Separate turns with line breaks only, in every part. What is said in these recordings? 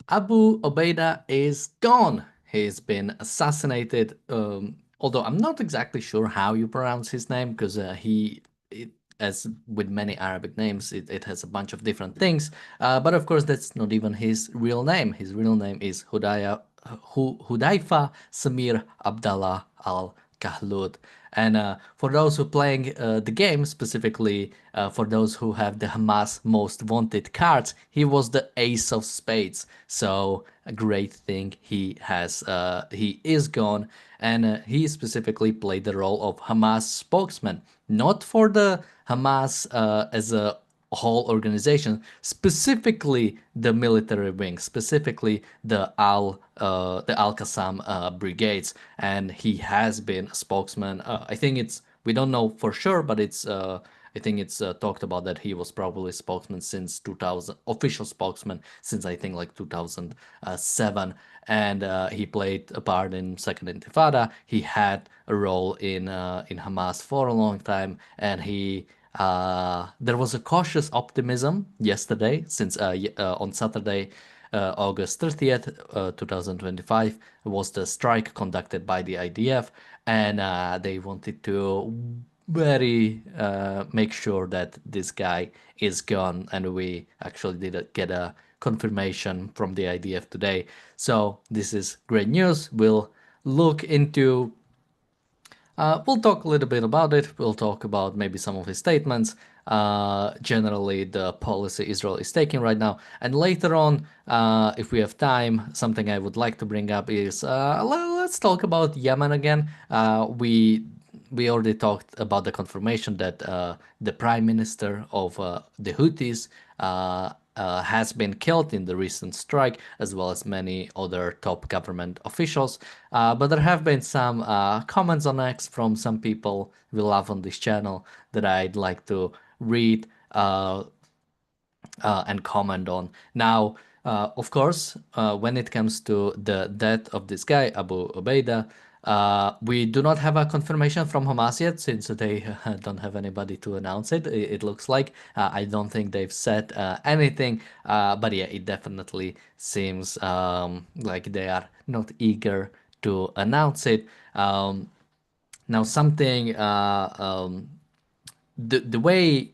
Abu Ubaidah is gone. He's been assassinated. Although I'm not exactly sure how you pronounce his name, because as with many Arabic names, it has a bunch of different things. But of course, that's not even his real name. His real name is Hudayfa Samir Abdallah Al Kahlud. And for those who are playing the game, specifically for those who have the Hamas most wanted cards, he was the ace of spades. So a great thing he is gone, and he specifically played the role of Hamas spokesman, not for the Hamas as a whole organization, specifically the military wing, specifically the Al Qassam brigades, and he has been a spokesman. I think we don't know for sure, but I think it's talked about that he was probably spokesman since 2000, official spokesman since I think like 2007, and he played a part in Second Intifada. He had a role in Hamas for a long time, and there was a cautious optimism yesterday, since on Saturday, August 30th, 2025, was the strike conducted by the IDF, and they wanted to very make sure that this guy is gone, and we actually did get a confirmation from the IDF today. So this is great news. Look into we'll talk a little bit about it. We'll talk about maybe some of his statements, generally the policy Israel is taking right now. And later on, if we have time, something I would like to bring up is let's talk about Yemen again. We already talked about the confirmation that the prime minister of the Houthis has been killed in the recent strike, as well as many other top government officials. But there have been some comments on X from some people we love on this channel that I'd like to read and comment on. Now, of course, when it comes to the death of this guy, Abu Ubaidah, we do not have a confirmation from Hamas yet, since they don't have anybody to announce it. It looks like I don't think they've said anything, but yeah, it definitely seems like they are not eager to announce it. Now, something the way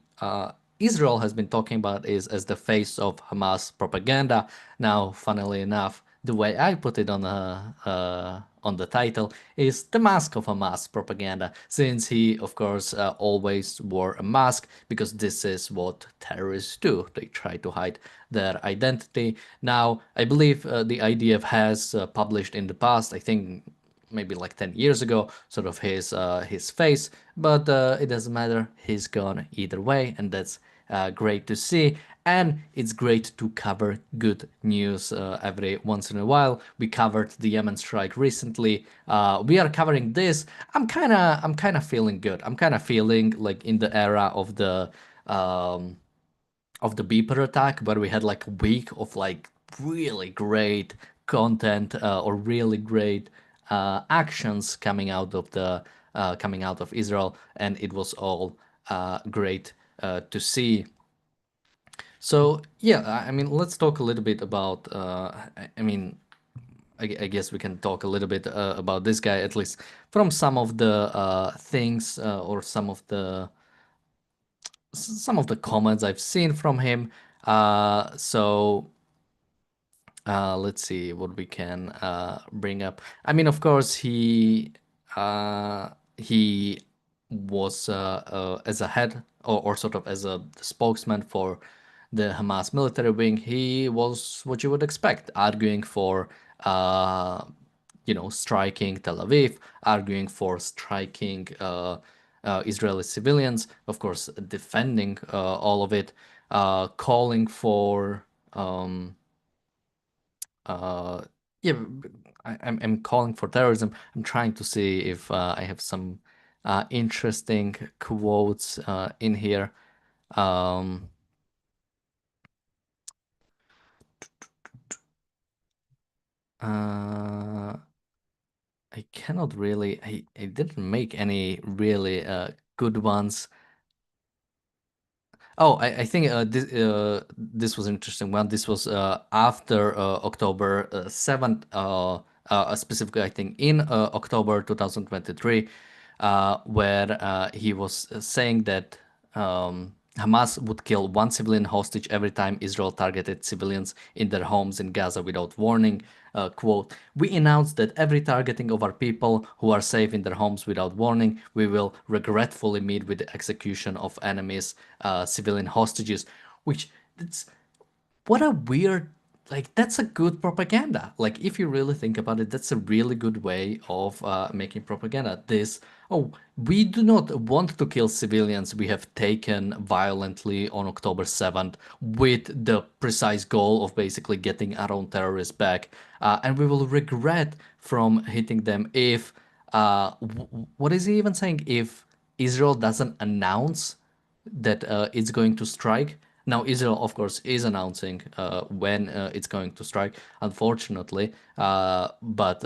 Israel has been talking about is as the face of Hamas propaganda. Now, funnily enough, the way I put it on the title is the mask of Hamas propaganda, since he, of course, always wore a mask, because this is what terrorists do. They try to hide their identity. Now, I believe the IDF has published in the past, I think maybe like 10 years ago, sort of his face, but it doesn't matter. He's gone either way, and that's great to see. And it's great to cover good news every once in a while. We covered the Yemen strike recently. We are covering this. I'm kind of feeling good. I'm kind of feeling like in the era of the Beeper attack, where we had like a week of like really great content or really great actions coming out of Israel, and it was all great to see. So yeah, I mean, let's talk a little bit about. I mean, I guess we can talk a little bit about this guy, at least from some of the things or some of the comments I've seen from him. So let's see what we can bring up. I mean, of course, he was as a head or sort of as a spokesman for the Hamas military wing. He was what you would expect, arguing for striking Tel Aviv, arguing for striking Israeli civilians, of course, defending all of it, calling for uh, yeah, I'm calling for terrorism. I'm trying to see if I have some interesting quotes in here. Um, uh, I cannot really. I didn't make any really good ones. Oh, I think this was an interesting one. This was after October 7th, specifically, I think, in October 2023, where he was saying that Hamas would kill one civilian hostage every time Israel targeted civilians in their homes in Gaza without warning. Quote, we announced that every targeting of our people who are safe in their homes without warning, we will regretfully meet with the execution of enemies' civilian hostages, which that's what a weird, like, that's a good propaganda. Like, if you really think about it, that's a really good way of making propaganda. This, oh, we do not want to kill civilians we have taken violently on October 7th with the precise goal of basically getting our own terrorists back, and we will regret from hitting them if what is he even saying, if Israel doesn't announce that it's going to strike. Now, Israel, of course, is announcing when it's going to strike, unfortunately. But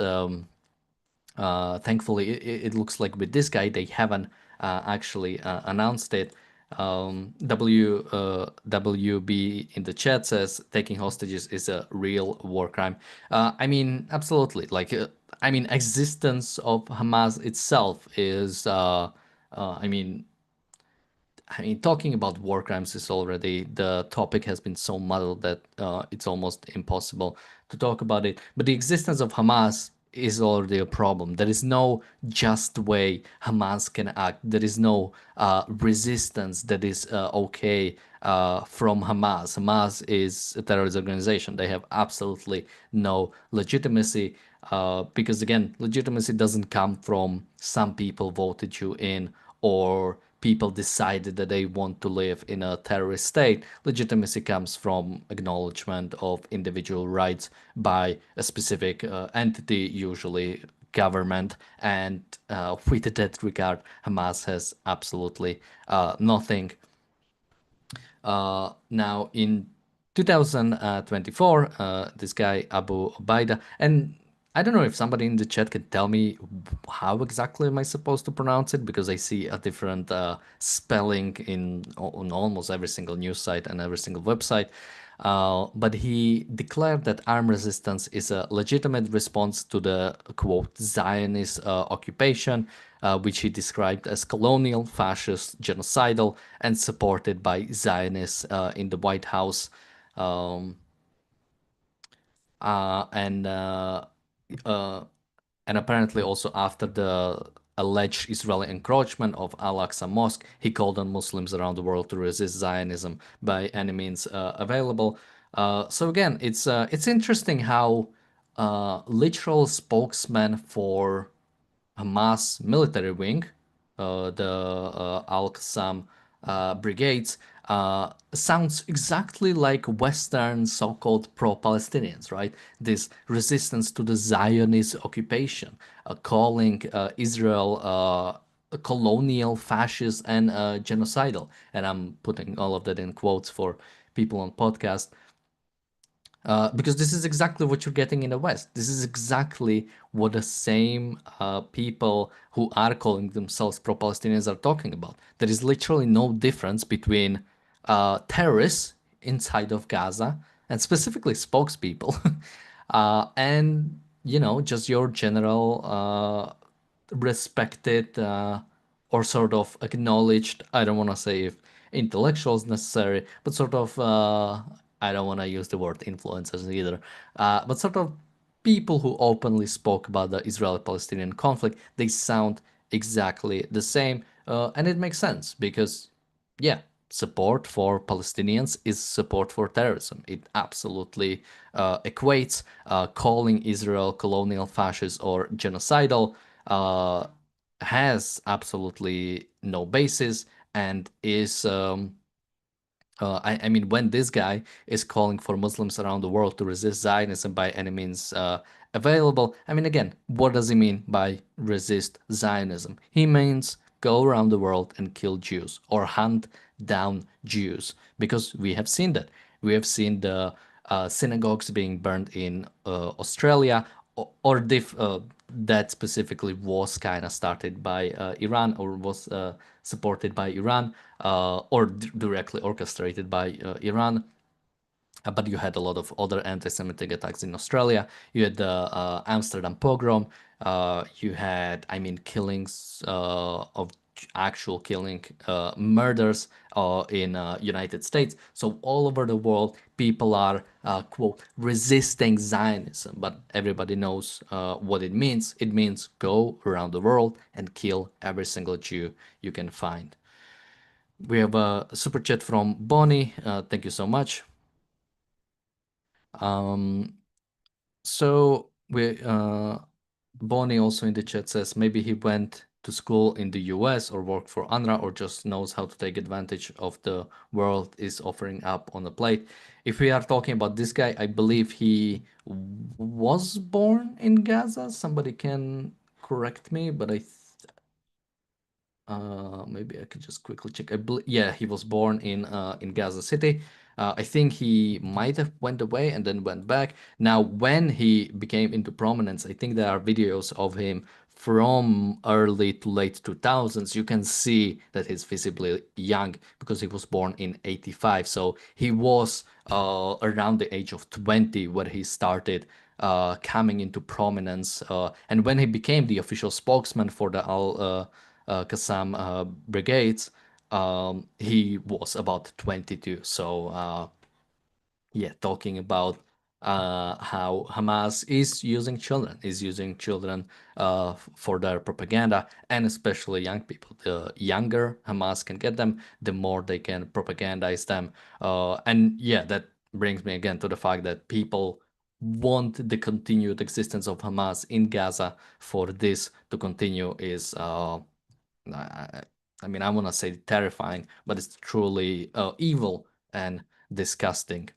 thankfully, it looks like with this guy, they haven't actually announced it. WB in the chat says taking hostages is a real war crime. I mean, absolutely. Like, I mean, existence of Hamas itself is, I mean, talking about war crimes is already, the topic has been so muddled that it's almost impossible to talk about it. But the existence of Hamas is already a problem. There is no just way Hamas can act. There is no resistance that is okay from Hamas. Hamas is a terrorist organization. They have absolutely no legitimacy because, again, legitimacy doesn't come from some people voted you in or people decided that they want to live in a terrorist state. Legitimacy comes from acknowledgement of individual rights by a specific entity, usually government. And with that regard, Hamas has absolutely nothing. Now, in 2024, this guy Abu Obaida, and I don't know if somebody in the chat can tell me how exactly am I supposed to pronounce it, because I see a different spelling on almost every single news site and every single website. But he declared that armed resistance is a legitimate response to the, quote, Zionist occupation, which he described as colonial, fascist, genocidal, and supported by Zionists in the White House. Um, uh, and uh, uh, and apparently also after the alleged Israeli encroachment of Al-Aqsa Mosque, he called on Muslims around the world to resist Zionism by any means available. So again, it's interesting how literal spokesman for Hamas military wing, the Al-Qassam brigades, sounds exactly like Western so-called pro-Palestinians, right? This resistance to the Zionist occupation, calling Israel colonial, fascist, and genocidal. And I'm putting all of that in quotes for people on podcast. Because this is exactly what you're getting in the West. This is exactly what the same people who are calling themselves pro-Palestinians are talking about. There is literally no difference between terrorists inside of Gaza and specifically spokespeople, and just your general respected or sort of acknowledged, I don't want to say if intellectuals necessary, but sort of, I don't want to use the word influencers either, but sort of people who openly spoke about the Israeli-Palestinian conflict. They sound exactly the same, and it makes sense because, yeah, support for Palestinians is support for terrorism. It absolutely equates. Calling Israel colonial, fascist, or genocidal uh, has absolutely no basis and is I mean, when this guy is calling for Muslims around the world to resist Zionism by any means available, I mean, again, what does he mean by resist Zionism? He means go around the world and kill Jews or hunt down Jews, because we have seen that. We have seen the synagogues being burned in Australia, that specifically was kind of started by Iran, or was supported by Iran, or directly orchestrated by Iran. But you had a lot of other anti-Semitic attacks in Australia. You had the Amsterdam pogrom. You had, I mean, killings of actual killing, murders in United States. So all over the world, people are quote resisting Zionism. But everybody knows what it means. It means go around the world and kill every single Jew you can find. We have a super chat from Bonnie. Thank you so much. Um, So we Bonnie also in the chat says maybe he went to school in the US or worked for UNRWA or just knows how to take advantage of the world is offering up on a plate. If we are talking about this guy, I believe he was born in Gaza. Somebody can correct me, but maybe I could just quickly check. Yeah, he was born in Gaza City. I think he might have went away and then went back. Now, when he became into prominence, I think there are videos of him from early to late 2000s. You can see that he's visibly young because he was born in 85. So he was around the age of 20 when he started coming into prominence. And when he became the official spokesman for the Qassam brigades, he was about 22. So yeah, talking about how Hamas is using children for their propaganda, and especially young people. The younger Hamas can get them, the more they can propagandize them. And yeah, that brings me again to the fact that people want the continued existence of Hamas in Gaza. For this to continue is I, I mean, I want to say terrifying, but it's truly evil and disgusting.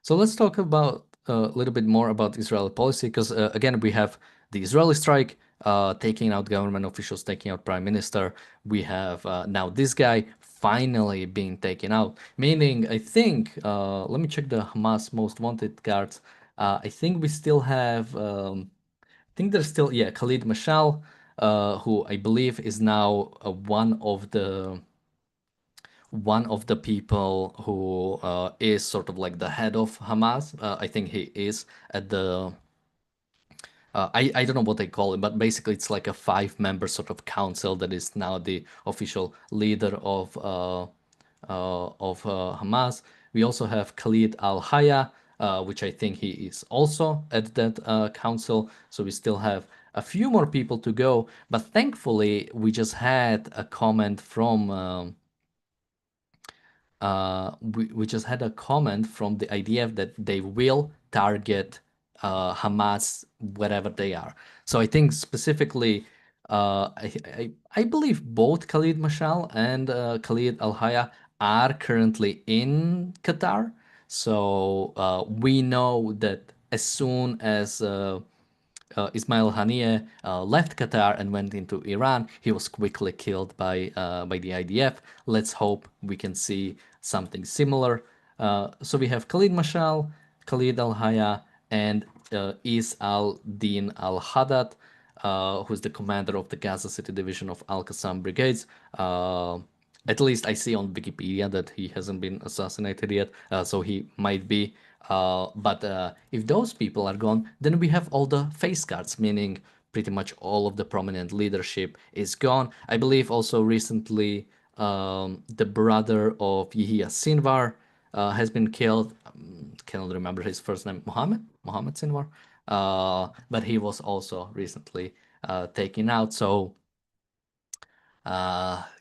So let's talk about a little bit more about Israeli policy, because again, we have the Israeli strike taking out government officials, taking out prime minister. We have now this guy finally being taken out, meaning I think, let me check the Hamas most wanted cards. I think we still have I think there's still, yeah, Khalid Mashal, who I believe is now one of the people who is sort of like the head of Hamas. I think he is at the I don't know what they call it, but basically it's like a five-member sort of council that is now the official leader of Hamas. We also have Khalid al-Haya, which I think he is also at that council. So we still have a few more people to go. But thankfully, we just had a comment from we just had a comment from the IDF that they will target Hamas wherever they are. So I think specifically, I believe both Khalid Mashal and Khalid Al Haya are currently in Qatar. So we know that as soon as Ismail Haniyeh left Qatar and went into Iran, he was quickly killed by the IDF. Let's hope we can see something similar. So we have Khalid Mashal, Khalid Al Haya, and Is Al Din Al Haddad, who's the commander of the Gaza City division of Al Qassam brigades. At least I see on Wikipedia that he hasn't been assassinated yet, so he might be. But if those people are gone, then we have all the face cards, meaning pretty much all of the prominent leadership is gone. I believe also recently the brother of Yahya Sinwar has been killed. Cannot remember his first name. Mohammed Sinwar. But he was also recently taken out. So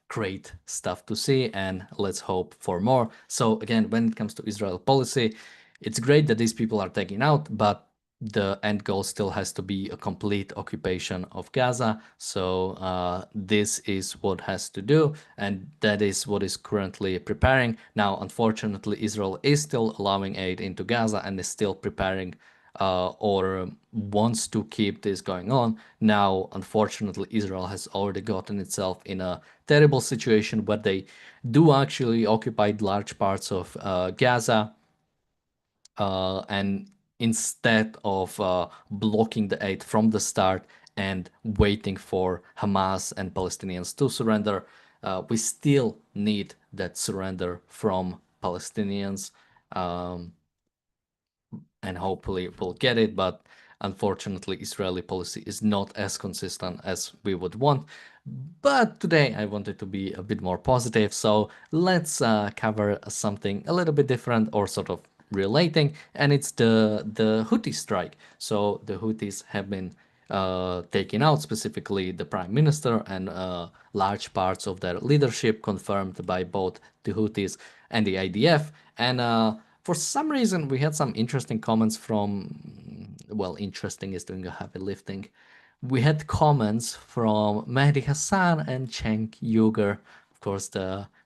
great stuff to see, and let's hope for more. So again, when it comes to Israel policy, it's great that these people are taken out, but the end goal still has to be a complete occupation of Gaza. So this is what has to do, and that is what is currently preparing. Now, unfortunately, Israel is still allowing aid into Gaza and is still preparing or wants to keep this going on. Now, unfortunately, Israel has already gotten itself in a terrible situation where they do actually occupy large parts of Gaza. And instead of blocking the aid from the start and waiting for Hamas and Palestinians to surrender. We still need that surrender from Palestinians. Um, and hopefully we'll get it. But unfortunately, Israeli policy is not as consistent as we would want. But today I wanted to be a bit more positive, so let's cover something a little bit different or sort of relating, and it's the Houthi strike. So the Houthis have been taking out specifically the prime minister and large parts of their leadership, confirmed by both the Houthis and the IDF. And for some reason, we had some interesting comments from, well, interesting is doing a heavy lifting. We had comments from Mehdi Hassan and Cenk Uygur. Of course,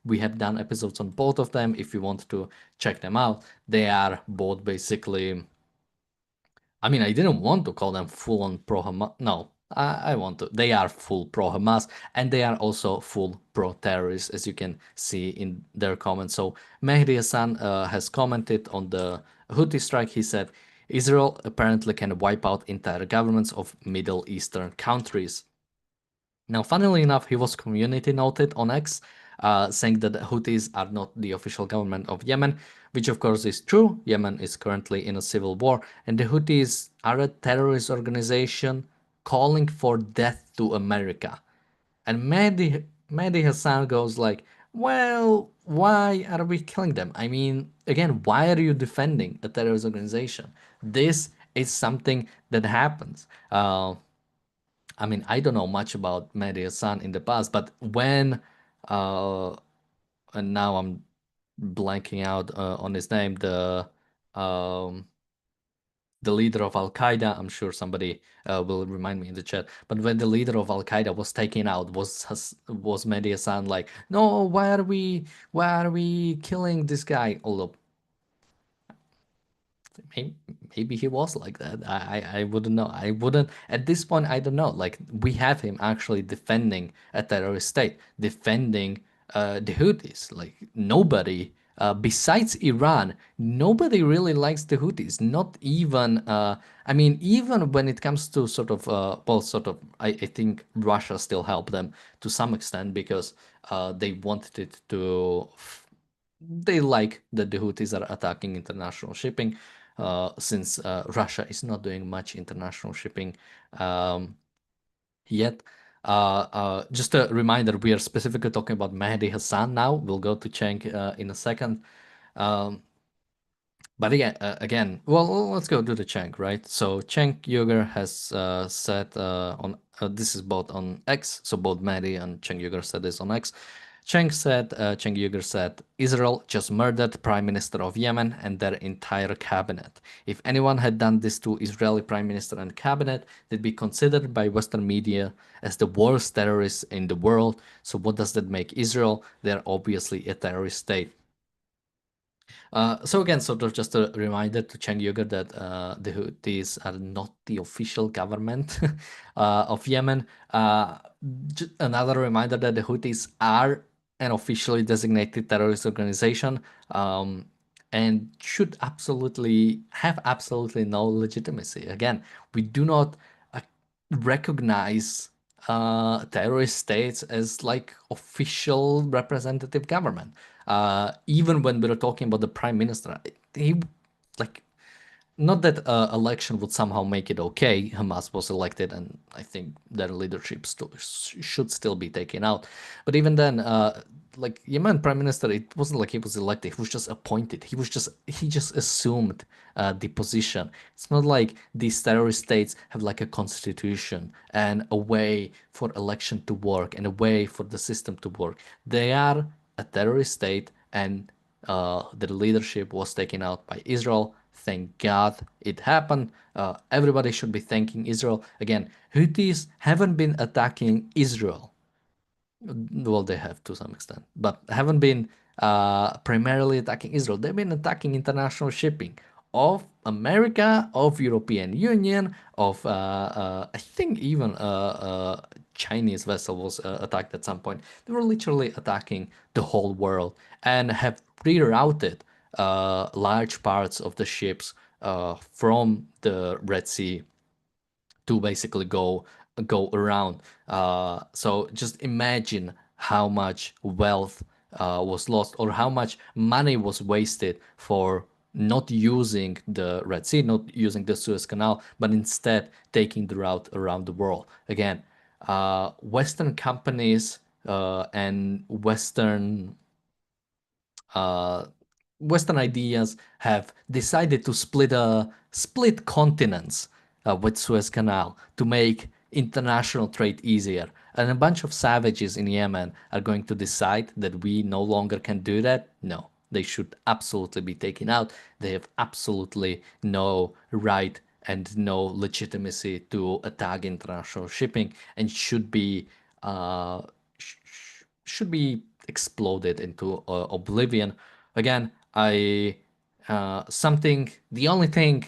we have done episodes on both of them if you want to check them out. They are both basically, I mean, I didn't want to call them full on pro Hamas. No, I want to. They are full pro Hamas and they are also full pro terrorists, as you can see in their comments. So Mehdi Hassan has commented on the Houthi strike. He said, Israel apparently can wipe out entire governments of Middle Eastern countries. Now, funnily enough, he was community noted on X, saying that the Houthis are not the official government of Yemen, which of course is true. Yemen is currently in a civil war, and the Houthis are a terrorist organization calling for death to America. And Mehdi Hassan goes like, well, why are we killing them? I mean, again, why are you defending a terrorist organization? This is something that happens. I mean, I don't know much about Mehdi Hassan in the past, but when, uh, and now I'm blanking out on his name, um, the leader of Al Qaeda. I'm sure somebody will remind me in the chat. But when the leader of Al Qaeda was taken out, was Mehdi Hassan like, no, why are we killing this guy? Although maybe, maybe he was like that. I wouldn't know. I wouldn't at this point. I don't know. Like we have him actually defending a terrorist state, defending the Houthis. Like nobody besides Iran, nobody really likes the Houthis. Not even. I mean, even when it comes to sort of well, sort of. I think Russia still helped them to some extent because they wanted it to they like that the Houthis are attacking international shipping, since Russia is not doing much international shipping um, yet. Just a reminder, we are specifically talking about Mehdi Hassan now. We'll go to Cenk in a second. Um, but again, well, let's go to the Cenk, right? So Cenk Uygur has said on this is both on X, so both Mehdi and Cenk Uygur said this on X. Cenk Uygur said, Israel just murdered Prime Minister of Yemen and their entire cabinet. If anyone had done this to Israeli Prime Minister and cabinet, they'd be considered by Western media as the worst terrorists in the world. So what does that make Israel? They're obviously a terrorist state. So again, sort of just a reminder to Cenk Uygur that the Houthis are not the official government of Yemen. Another reminder that the Houthis are an officially designated terrorist organization, and should have absolutely no legitimacy. Again, we do not recognize terrorist states as like official representative government. Even when we are talking about the prime minister, he like not that election would somehow make it okay. Hamas was elected, and I think their leadership should still be taken out. But even then, like Yemen prime minister, it wasn't like he was elected. He was just appointed. He just assumed the position. It's not like these terrorist states have like a constitution and a way for election to work and a way for the system to work. They are a terrorist state, and the leadership was taken out by Israel. Thank God it happened. Everybody should be thanking Israel. Again, Houthis haven't been attacking Israel. Well, they have to some extent, but haven't been primarily attacking Israel. They've been attacking international shipping of America, of European Union, of I think even Chinese vessel was attacked at some point. They were literally attacking the whole world and have rerouted large parts of the ships from the Red Sea to basically go around. So just imagine how much wealth was lost, or how much money was wasted for not using the Red Sea, not using the Suez Canal, but instead taking the route around the world. Again, Western companies and uh, Western ideas have decided to split continents with Suez Canal to make international trade easier. And a bunch of savages in Yemen are going to decide that we no longer can do that. No, they should absolutely be taken out. They have absolutely no right and no legitimacy to attack international shipping, and uh, should be exploded into oblivion. Again, the only thing,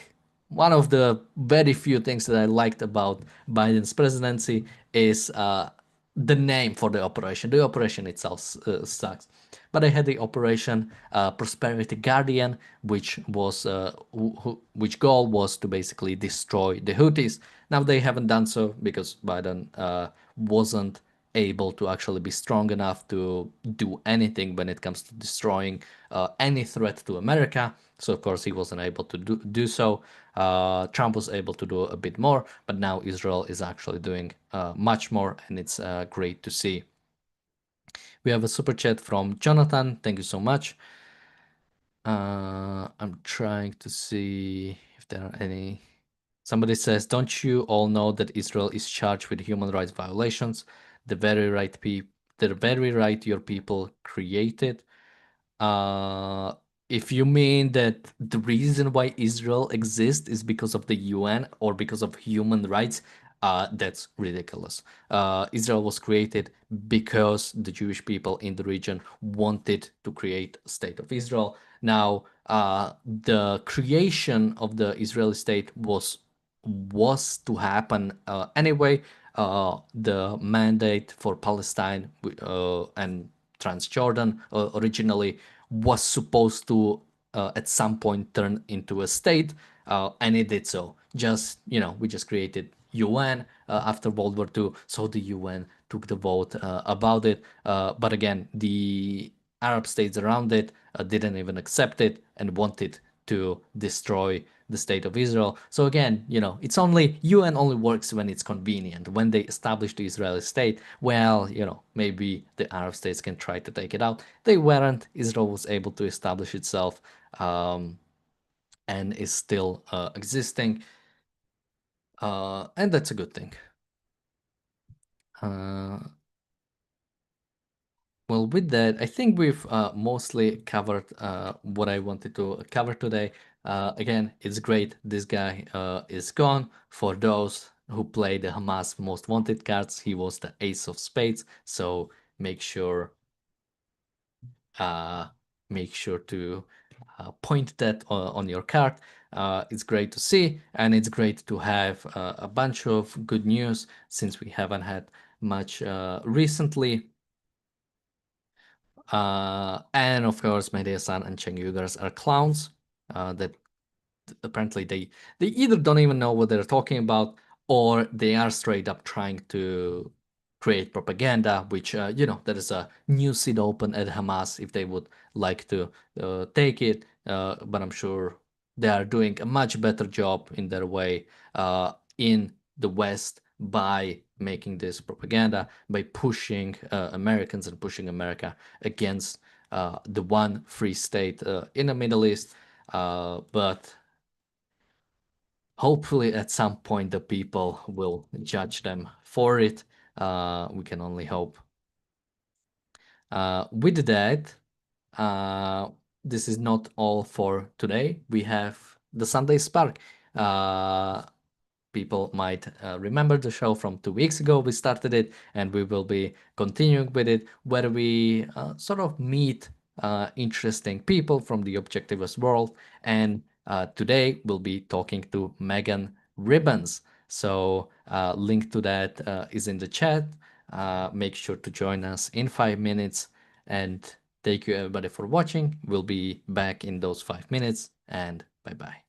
one of the very few things that I liked about Biden's presidency is the name for the operation. The operation itself sucks, but I had the operation Prosperity Guardian, which goal was to basically destroy the Houthis. Now they haven't done so because Biden wasn't able to actually be strong enough to do anything when it comes to destroying any threat to America. So of course he wasn't able to do so. Trump was able to do a bit more, but now Israel is actually doing much more, and it's great to see. We have a super chat from Jonathan. Thank you so much. I'm trying to see if there are any. Somebody says, "Don't you all know that Israel is charged with human rights violations? The very right the very right your people created." Uh, if you mean that the reason why Israel exists is because of the UN or because of human rights, that's ridiculous. Israel was created because the Jewish people in the region wanted to create a state of Israel. Now, the creation of the Israeli state was to happen anyway. The mandate for Palestine and Transjordan originally was supposed to at some point turn into a state, and it did so. Just we just created UN after World War II, so the UN took the vote about it. But again, the Arab states around it didn't even accept it and wanted to destroy the state of Israel. So again, it's only UN only works when it's convenient. When they establish the Israeli state, well, maybe the Arab states can try to take it out. They weren't. Israel was able to establish itself and is still existing, and that's a good thing. Uh, Well, with that, I think we've mostly covered what I wanted to cover today. Again, it's great this guy is gone. For those who play the Hamas Most Wanted cards, he was the Ace of Spades. So make sure uh, to point that on your card. It's great to see, and it's great to have a bunch of good news since we haven't had much recently. And of course, Mehdi-Hasan and Cheng Uyghurs are clowns. That apparently they either don't even know what they're talking about, or they are straight up trying to create propaganda, which there is a new seat open at Hamas if they would like to take it. But I'm sure they are doing a much better job in their way in the West by making this propaganda, by pushing Americans and pushing America against the one free state in the Middle East. But hopefully at some point the people will judge them for it. We can only hope. With that, uh, this is not all for today. We have the Sunday Spark. Uh, People might remember the show from 2 weeks ago. We started it, and we will be continuing with it, where we sort of meet interesting people from the objectivist world. And today we'll be talking to Megan Ribbons. So link to that is in the chat. Make sure to join us in 5 minutes. And thank you everybody for watching. We'll be back in those 5 minutes, and bye bye.